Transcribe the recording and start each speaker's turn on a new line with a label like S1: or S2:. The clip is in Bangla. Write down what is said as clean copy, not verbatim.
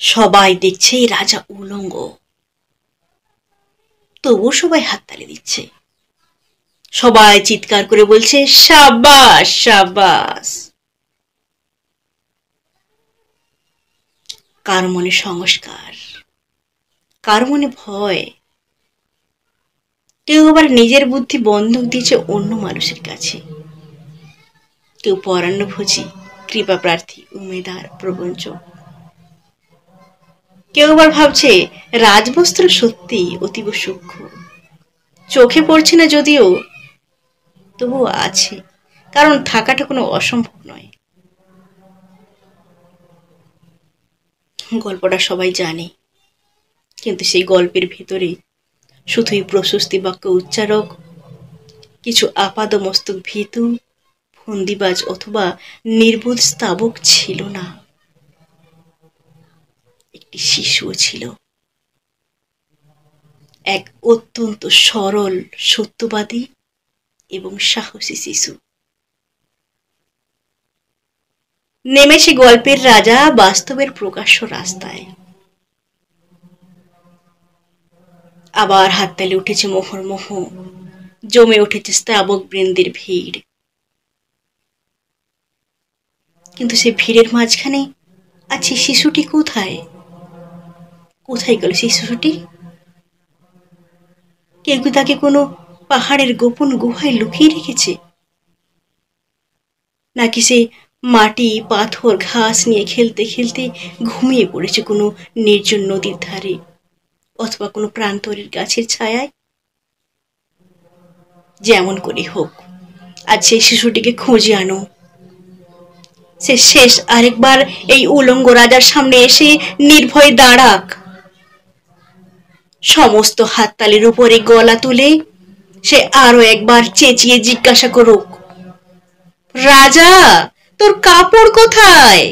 S1: সবাই দেখছে রাজা উলঙ্গ, তবুও সবাই হাততালি দিচ্ছে। সবাই চিৎকার করে বলছে সাবাস সাবাস। কার মনে সংস্কার, কার মনে ভয়, কেউ আবার নিজের বুদ্ধি বন্ধক দিয়েছে অন্য মানুষের কাছে। কেউ পরান্নভোজী, কৃপা প্রার্থী, উমেদার, প্রবঞ্চক। কেউ আবার ভাবছে রাজবস্ত্র সত্যি অতীব সূক্ষ্ম, চোখে পড়ছে না যদিও, তবুও আছে, কারণ থাকাটা কোনো অসম্ভব নয়। গল্পটা সবাই জানে, কিন্তু সেই গল্পের ভেতরে শুধুই প্রশস্তি বাক্য উচ্চারক, কিছু আপাদমস্তক ভীতু, ফন্দিবাজ অথবা নির্বোধ স্তাবক ছিল না। একটি শিশুও ছিল, এক অত্যন্ত সরল, সত্যবাদী এবং সাহসী শিশু। নেমেছে গল্পের রাজা বাস্তবের প্রকাশ্য রাস্তায়। আবার হাততালি উঠেছে মোহর্মোহ, জমে উঠেছে স্তাবক বৃন্দের ভিড়। কিন্তু সে ভিড়ের মাঝখানে আছে শিশুটি। কোথায় কোথায় গেল শিশুটি? কেউ কি তাকে কোনো পাহাড়ের গোপন গুহায় লুকিয়ে রেখেছে? নাকি সে মাটি, পাথর, ঘাস নিয়ে খেলতে খেলতে ঘুমিয়ে পড়েছে কোনো নির্জন নদীর ধারে অথবা কোনো প্রান্তরের গাছের ছায়ায়? যেমন করে হোক, আজ সেই শিশুটিকে খুঁজে আনো। সে শেষ আরেকবার এই উলঙ্গ রাজার সামনে এসে নির্ভয়ে দাঁড়াক। সমস্ত হাততালির উপরে গলা তুলে সে আরো একবার চেঁচিয়ে জিজ্ঞাসা করুক, রাজা, তোর কাপড় কোথায়?